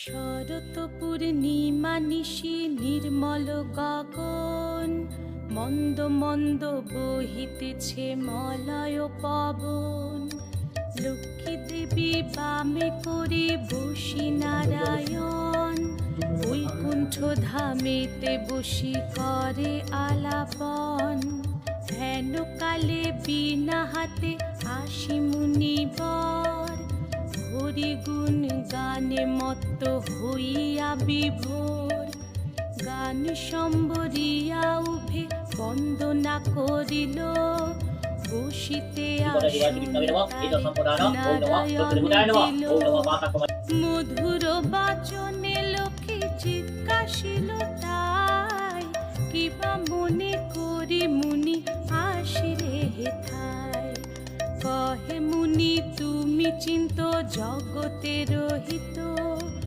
শরৎ পূর্ণিমা নিশি নির্মল গগন, মন্দ মন্দ বহিতেছে মলয় পবন। লক্ষ্মী দেবী বামে করে বসি নারায়ণ, বৈকুণ্ঠ ধামেতে বসি করে আলাপন। হেন কালে বিনা হাতে আসি মুনিবর, হরি গুণ গানে মত্ত হইয়া বিভোর। গান সম্বরিয়া উভে বন্দনা করিল, বসিতে মধুর বাচনে লোকে জিজ্ঞাসিল তাই, কিবা মনে করি মুনি আসিরে হেথায়। কহে মুনি তুমি চিন্ত জগতের হিত,